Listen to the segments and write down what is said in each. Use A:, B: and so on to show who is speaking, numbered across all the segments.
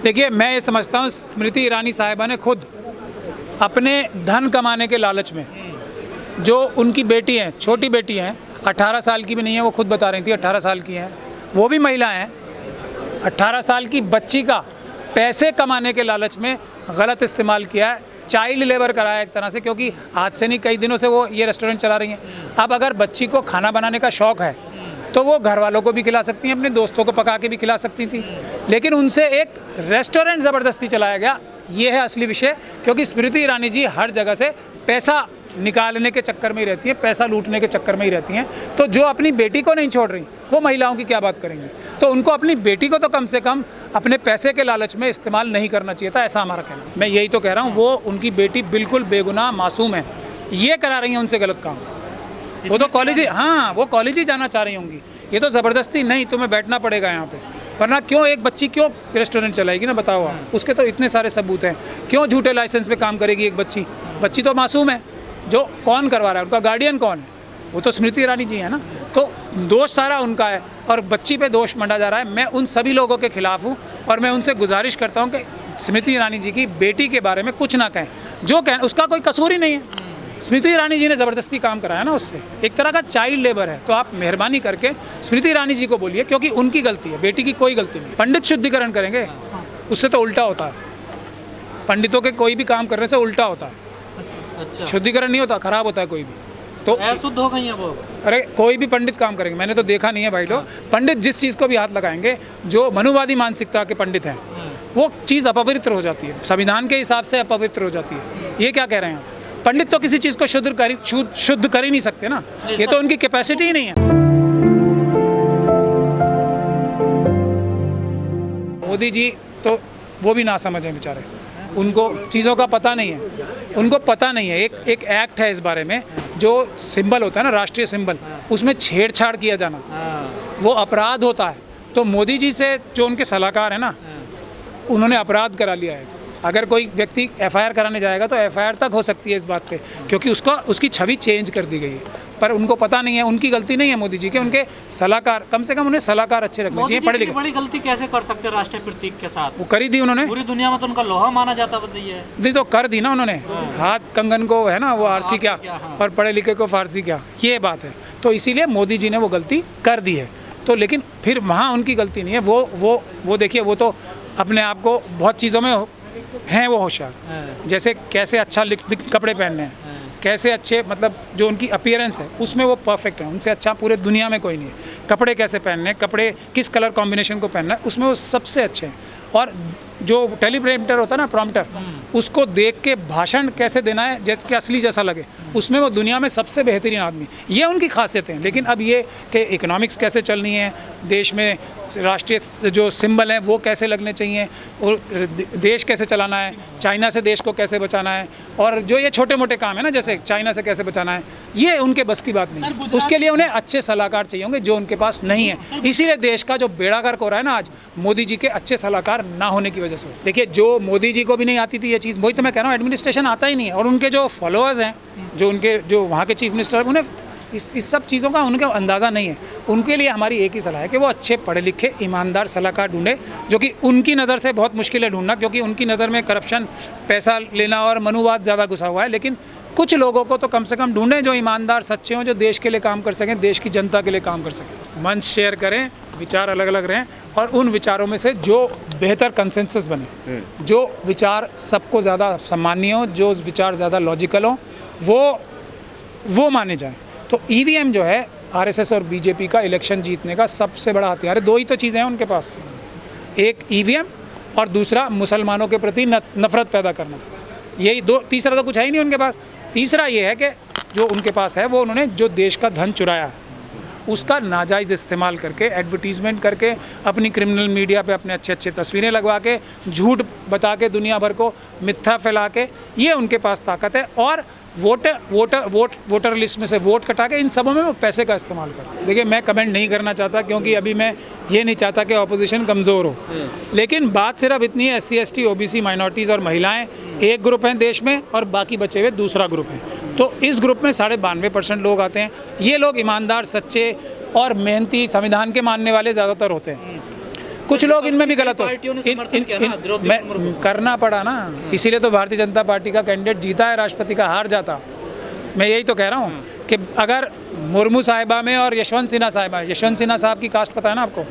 A: देखिए, मैं ये समझता हूँ स्मृति ईरानी साहिबा ने खुद अपने धन कमाने के लालच में, जो उनकी बेटी हैं, छोटी बेटी हैं, 18 साल की भी नहीं है, वो खुद बता रही थी 18 साल की हैं, वो भी महिला हैं, 18 साल की बच्ची का पैसे कमाने के लालच में गलत इस्तेमाल किया है, चाइल्ड लेबर कराया एक तरह से, क्योंकि आज से नहीं कई दिनों से वो ये रेस्टोरेंट चला रही हैं। अब अगर बच्ची को खाना बनाने का शौक़ है तो वो घर वालों को भी खिला सकती हैं, अपने दोस्तों को पका के भी खिला सकती थी, लेकिन उनसे एक रेस्टोरेंट ज़बरदस्ती चलाया गया। ये है असली विषय, क्योंकि स्मृति ईरानी जी हर जगह से पैसा निकालने के चक्कर में ही रहती हैं, पैसा लूटने के चक्कर में ही रहती हैं। तो जो अपनी बेटी को नहीं छोड़ रही, वो महिलाओं की क्या बात करेंगी। तो उनको अपनी बेटी को तो कम से कम अपने पैसे के लालच में इस्तेमाल नहीं करना चाहिए था, ऐसा हमारा कहना। मैं यही तो कह रहा हूँ, वो उनकी बेटी बिल्कुल बेगुनाह मासूम है, ये करा रही हैं उनसे गलत काम। वो तो कॉलेज, हाँ वो कॉलेज ही जाना चाह रही होंगी, ये तो ज़बरदस्ती नहीं, तुम्हें बैठना पड़ेगा यहाँ पे, वरना क्यों एक बच्ची क्यों रेस्टोरेंट चलाएगी ना, बताओ आप। उसके तो इतने सारे सबूत हैं, क्यों झूठे लाइसेंस पे काम करेगी एक बच्ची। बच्ची तो मासूम है, जो कौन करवा रहा है, उनका गार्डियन कौन है, वो तो स्मृति ईरानी जी है ना। तो दोष सारा उनका है और बच्ची पे दोष मंडा जा रहा है। मैं उन सभी लोगों के खिलाफ हूँ और मैं उनसे गुजारिश करता हूँ कि स्मृति ईरानी जी की बेटी के बारे में कुछ ना कहें, जो कहें उसका कोई कसूर ही नहीं है। स्मृति ईरानी जी ने ज़बरदस्ती काम कराया ना उससे, एक तरह का चाइल्ड लेबर है। तो आप मेहरबानी करके स्मृति ईरानी जी को बोलिए, क्योंकि उनकी गलती है, बेटी की कोई गलती नहीं। पंडित शुद्धिकरण करेंगे, उससे तो उल्टा होता है, पंडितों के कोई भी काम करने से उल्टा होता है।
B: अच्छा,
A: शुद्धिकरण नहीं होता, खराब होता है कोई भी। तो
B: अशुद्ध हो गई है वो।
A: अरे कोई भी पंडित काम करेंगे, मैंने तो देखा नहीं है भाई लोग, पंडित जिस चीज़ को भी हाथ लगाएंगे, जो मनुवादी मानसिकता के पंडित हैं, वो चीज़ अपवित्र हो जाती है, संविधान के हिसाब से अपवित्र हो जाती है। ये क्या कह रहे हैं आप? पंडित तो किसी चीज़ को शुद्ध कर ही नहीं सकते ना, ये तो उनकी कैपेसिटी ही नहीं है। मोदी जी तो वो भी ना समझें बेचारे, उनको चीज़ों का पता नहीं है, उनको पता नहीं है। एक एक्ट है इस बारे में, जो सिंबल होता है ना, राष्ट्रीय सिंबल, उसमें छेड़छाड़ किया जाना वो अपराध होता है। तो मोदी जी से जो उनके सलाहकार हैं ना, उन्होंने अपराध करा लिया है। अगर कोई व्यक्ति एफआईआर कराने जाएगा तो एफआईआर तक हो सकती है इस बात पे, क्योंकि उसकी छवि चेंज कर दी गई है। पर उनको पता नहीं है, उनकी गलती नहीं है मोदी जी के, उनके सलाहकार, कम से कम उन्हें सलाहकार अच्छे रखने चाहिए, पढ़े लिखे।
B: बड़ी गलती कैसे कर सकते राष्ट्रीय प्रतीक के साथ?
A: वो करी दी उन्होंने,
B: पूरी दुनिया में तो उनका लोहा माना जाता है।
A: नहीं तो कर दी ना उन्होंने, हाथ कंगन को है ना वो आरसी क्या और पढ़े लिखे को फारसी क्या, ये बात है। तो इसीलिए मोदी जी ने वो गलती कर दी है। तो लेकिन फिर वहाँ उनकी गलती नहीं है, वो देखिए, वो तो अपने आप को बहुत चीज़ों में हैं वो होशियार, जैसे कैसे अच्छा कपड़े पहनने हैं, कैसे अच्छे, मतलब जो उनकी अपीयरेंस है उसमें वो परफेक्ट है, उनसे अच्छा पूरे दुनिया में कोई नहीं है। कपड़े कैसे पहनने, कपड़े किस कलर कॉम्बिनेशन को पहनना है, उसमें वो सबसे अच्छे हैं। और जो टेलीप्रोम्प्टर होता है ना, प्रॉम्प्टर, उसको देख के भाषण कैसे देना है जैसे कि असली जैसा लगे, उसमें वो दुनिया में सबसे बेहतरीन आदमी, ये उनकी खासियत है। लेकिन अब ये कि इकोनॉमिक्स कैसे चलनी है, देश में राष्ट्रीय जो सिंबल हैं वो कैसे लगने चाहिए, और देश कैसे चलाना है, चाइना से देश को कैसे बचाना है, और जो ये छोटे मोटे काम है ना, जैसे चाइना से कैसे बचाना है, ये उनके बस की बात नहीं है। उसके लिए उन्हें अच्छे सलाहकार चाहिए होंगे, जो उनके पास नहीं है। इसीलिए देश का जो बेड़ा गर्क हो रहा है ना आज, मोदी जी के अच्छे सलाहकार ना होने की वजह से। देखिए, जो मोदी जी को भी नहीं आती थी ये चीज़, वही तो मैं कह रहा हूँ, एडमिनिस्ट्रेशन आता ही नहीं है। और उनके जो फॉलोअर्स हैं, जो वहाँ के चीफ मिनिस्टर, उन्हें इस सब चीज़ों का उनका अंदाज़ा नहीं है। उनके लिए हमारी एक ही सलाह है कि वो अच्छे पढ़े लिखे ईमानदार सलाहकार ढूंढे, जो कि उनकी नज़र से बहुत मुश्किल है ढूंढना, क्योंकि उनकी नज़र में करप्शन, पैसा लेना और मनुवाद ज़्यादा घुसा हुआ है। लेकिन कुछ लोगों को तो कम से कम ढूंढें जो ईमानदार, सच्चे हों, जो देश के लिए काम कर सकें, देश की जनता के लिए काम कर सकें। मंच शेयर करें, विचार अलग अलग रहें, और उन विचारों में से जो बेहतर कंसेंसस बने, जो विचार सबको ज़्यादा सम्मानीय हो, जो विचार ज़्यादा लॉजिकल हो, वो माने जाएं। तो ईवीएम जो है आरएसएस और बीजेपी का इलेक्शन जीतने का सबसे बड़ा हथियार है। दो ही तो चीज़ें हैं उनके पास, एक ईवीएम और दूसरा मुसलमानों के प्रति नफरत पैदा करना। यही दो, तीसरा तो कुछ है ही नहीं उनके पास। तीसरा ये है कि जो उनके पास है वो उन्होंने जो देश का धन चुराया उसका नाजायज़ इस्तेमाल करके, एडवर्टीज़मेंट करके, अपनी क्रिमिनल मीडिया पे अपने अच्छे तस्वीरें लगवा के, झूठ बता के, दुनिया भर को मिथ्या फैला के, ये उनके पास ताकत है। और वोटर लिस्ट में से वोट कटा के इन सबों में वो पैसे का इस्तेमाल करते हैं। देखिए, मैं कमेंट नहीं करना चाहता, क्योंकि अभी मैं ये नहीं चाहता कि ऑपोजिशन कमज़ोर हो, लेकिन बात सिर्फ इतनी है, SC ST OBC माइनॉरिटीज़ और महिलाएं एक ग्रुप हैं देश में, और बाकी बचे हुए दूसरा ग्रुप है। तो इस ग्रुप में 92.5% लोग आते हैं। ये लोग ईमानदार, सच्चे और मेहनती, संविधान के मानने वाले ज़्यादातर होते हैं। कुछ लोग इनमें भी गलत हो
B: पार्टियों ने समर्थन किया ना द्रौपदी मुर्मू
A: मैं
B: को।
A: करना पड़ा ना, इसीलिए तो भारतीय जनता पार्टी का कैंडिडेट जीता है, राष्ट्रपति का हार जाता। मैं यही तो कह रहा हूँ कि अगर मुर्मू साहिबा में और यशवंत सिन्हा साहिबा, यशवंत सिन्हा साहब की कास्ट पता है ना आपको,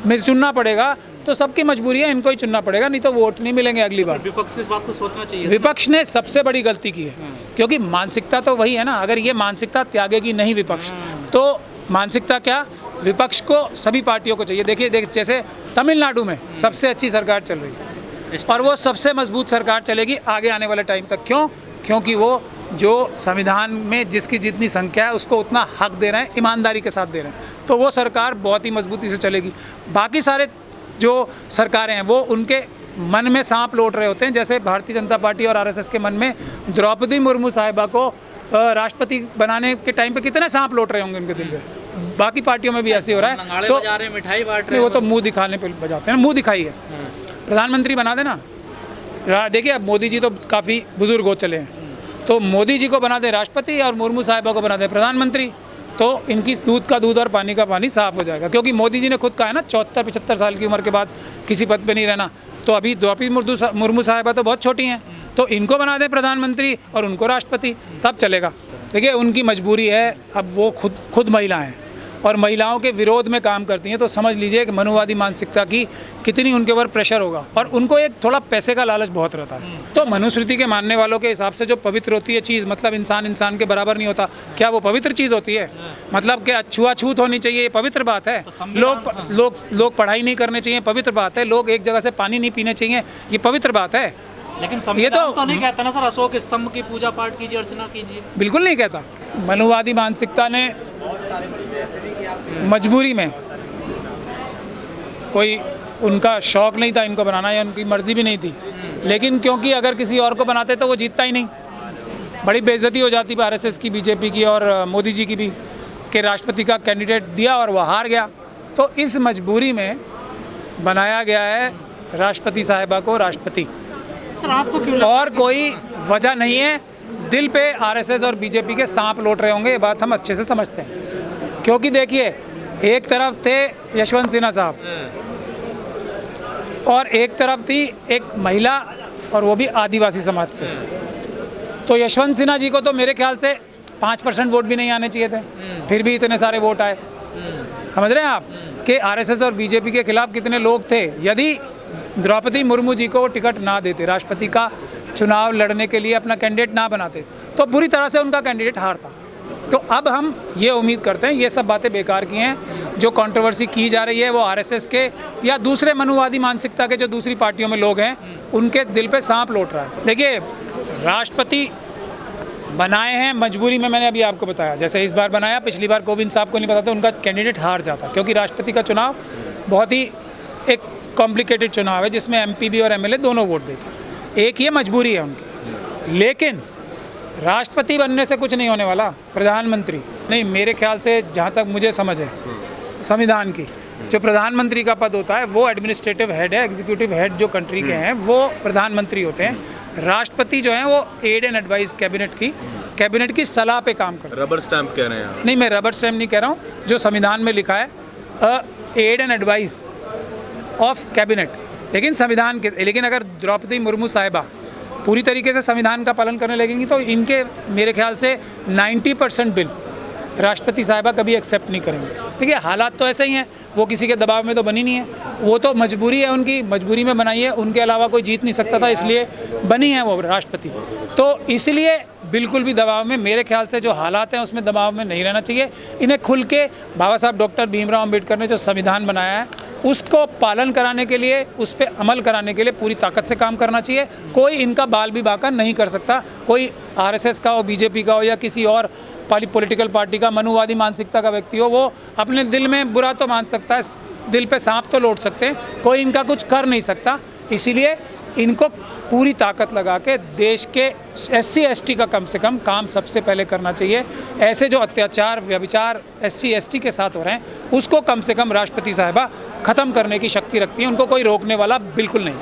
A: में चुनना पड़ेगा तो सबकी मजबूरी है, इनको ही चुनना पड़ेगा, नहीं तो वोट नहीं मिलेंगे अगली बार।
B: विपक्ष को इस बात को सोचना चाहिए।
A: विपक्ष ने सबसे बड़ी गलती की है, क्योंकि मानसिकता तो वही है ना। अगर ये मानसिकता त्यागेगी नहीं विपक्ष, तो मानसिकता क्या, विपक्ष को सभी पार्टियों को चाहिए। देखिए जैसे तमिलनाडु में सबसे अच्छी सरकार चल रही है और वो सबसे मजबूत सरकार चलेगी आगे आने वाले टाइम तक। क्यों? क्योंकि वो जो संविधान में जिसकी जितनी संख्या है उसको उतना हक दे रहे हैं, ईमानदारी के साथ दे रहे हैं, तो वो सरकार बहुत ही मजबूती से चलेगी। बाकी सारे जो सरकारें हैं वो उनके मन में सांप लौट रहे होते हैं, जैसे भारतीय जनता पार्टी और आरएसएस के मन में द्रौपदी मुर्मू साहिबा को राष्ट्रपति बनाने के टाइम पे कितने सांप लौट रहे होंगे उनके दिल में। बाकी पार्टियों में भी ऐसे हो रहा है,
B: नगाड़े
A: तो
B: बजा रहे हैं, मिठाई बांट रहे
A: नहीं,
B: हैं।
A: वो तो मुंह दिखाने पे बजाते हैं ना, मुंह दिखाई है। प्रधानमंत्री बना देना, देखिए अब मोदी जी तो काफ़ी बुजुर्ग हो चले हैं, तो मोदी जी को बना दें राष्ट्रपति और मुर्मू साहिबा को बना दें प्रधानमंत्री, तो इनकी दूध का दूध और पानी का पानी साफ हो जाएगा। क्योंकि मोदी जी ने खुद कहा है ना 74-75 साल की उम्र के बाद किसी पद पे नहीं रहना, तो अभी द्रौपदी मुर्मू साहिबा तो बहुत छोटी हैं, तो इनको बना दें प्रधानमंत्री और उनको राष्ट्रपति, तब चलेगा। देखिए उनकी मजबूरी है, अब वो खुद महिला हैं और महिलाओं के विरोध में काम करती हैं, तो समझ लीजिए कि मनुवादी मानसिकता की कितनी उनके ऊपर प्रेशर होगा। और उनको एक थोड़ा पैसे का लालच बहुत रहता है, तो मनुस्मृति के मानने वालों के हिसाब से जो पवित्र होती है चीज़, मतलब इंसान के बराबर नहीं होता, क्या वो पवित्र चीज़ होती है? मतलब क्या छुआछूत होनी चाहिए, ये पवित्र बात है? लोग पढ़ाई नहीं करने चाहिए, पवित्र बात है? लोग एक जगह से पानी नहीं पीने चाहिए, ये पवित्र बात है?
B: लेकिन संविधान तो नहीं कहता ना सर, अशोक स्तंभ की पूजा पाठ कीजिए, अर्चना कीजिए।
A: बिल्कुल नहीं कहता। मनुवादी मानसिकता ने मजबूरी में, कोई उनका शौक नहीं था इनको बनाना या उनकी मर्जी भी नहीं थी, लेकिन क्योंकि अगर किसी और को बनाते तो वो जीतता ही नहीं, बड़ी बेइज्जती हो जाती आरएसएस की, बीजेपी की और मोदी जी की भी, कि राष्ट्रपति का कैंडिडेट दिया और वह हार गया। तो इस मजबूरी में बनाया गया है राष्ट्रपति साहिबा को राष्ट्रपति,
B: सर आपको क्यों
A: और कोई वजह नहीं है। दिल पे आरएसएस और बीजेपी के सांप लौट रहे होंगे, ये बात हम अच्छे से समझते हैं। क्योंकि देखिए एक तरफ थे यशवंत सिन्हा साहब और एक तरफ थी एक महिला, और वो भी आदिवासी समाज से। तो यशवंत सिन्हा जी को तो मेरे ख्याल से 5% वोट भी नहीं आने चाहिए थे, फिर भी इतने सारे वोट आए। समझ रहे हैं आप कि आरएसएस और बीजेपी के खिलाफ कितने लोग थे? यदि द्रौपदी मुर्मू जी को टिकट ना देते, राष्ट्रपति का चुनाव लड़ने के लिए अपना कैंडिडेट ना बनाते, तो बुरी तरह से उनका कैंडिडेट हारता। तो अब हम ये उम्मीद करते हैं ये सब बातें बेकार की हैं, जो कंट्रोवर्सी की जा रही है वो आरएसएस के या दूसरे मनुवादी मानसिकता के जो दूसरी पार्टियों में लोग हैं उनके दिल पे सांप लौट रहा है। देखिए राष्ट्रपति बनाए हैं मजबूरी में, मैंने अभी आपको बताया, जैसे इस बार बनाया, पिछली बार कोविंद साहब को नहीं पता था, उनका कैंडिडेट हार जाता, क्योंकि राष्ट्रपति का चुनाव बहुत ही एक कॉम्प्लिकेटेड चुनाव है जिसमें एमपी और एमएलए दोनों वोट देते। एक ये मजबूरी है उनकी, लेकिन राष्ट्रपति बनने से कुछ नहीं होने वाला, प्रधानमंत्री नहीं। मेरे ख्याल से जहाँ तक मुझे समझ है संविधान की, जो प्रधानमंत्री का पद होता है वो एडमिनिस्ट्रेटिव हेड है, एग्जीक्यूटिव हेड जो कंट्री के हैं वो प्रधानमंत्री होते हैं। राष्ट्रपति जो हैं वो एड एंड एडवाइस कैबिनेट की सलाह पे काम करते हैं।
C: रबर स्टैंप कह रहे हैं?
A: नहीं, मैं रबर स्टैम्प नहीं कह रहा हूँ, जो संविधान में लिखा है aid and advice of cabinet, लेकिन संविधान के। लेकिन अगर द्रौपदी मुर्मू साहिबा पूरी तरीके से संविधान का पालन करने लगेंगी तो इनके मेरे ख्याल से 90% बिल राष्ट्रपति साहिबा कभी एक्सेप्ट नहीं करेंगे। देखिए हालात तो ऐसे ही हैं, वो किसी के दबाव में तो बनी नहीं है, वो तो मजबूरी है उनकी, मजबूरी में बनाई है, उनके अलावा कोई जीत नहीं सकता था, इसलिए बनी है वो राष्ट्रपति। तो इसलिए बिल्कुल भी दबाव में, मेरे ख्याल से जो हालात हैं उसमें दबाव में नहीं रहना चाहिए। इन्हें खुल के बाबा साहब डॉक्टर भीमराव अम्बेडकर ने जो संविधान बनाया है उसको पालन कराने के लिए, उस पर अमल कराने के लिए पूरी ताकत से काम करना चाहिए। कोई इनका बाल भी बाका नहीं कर सकता, कोई आरएसएस का हो, बीजेपी का हो या किसी और पॉलिटिकल पार्टी का मनुवादी मानसिकता का व्यक्ति हो, वो अपने दिल में बुरा तो मान सकता है, दिल पे सांप तो लौट सकते हैं, कोई इनका कुछ कर नहीं सकता। इसीलिए इनको पूरी ताकत लगा के देश के SC ST का कम से कम काम सबसे पहले करना चाहिए। ऐसे जो अत्याचार व्यभिचार SC ST के साथ हो रहे हैं उसको कम से कम राष्ट्रपति साहिबा ख़त्म करने की शक्ति रखती हैं, उनको कोई रोकने वाला बिल्कुल नहीं।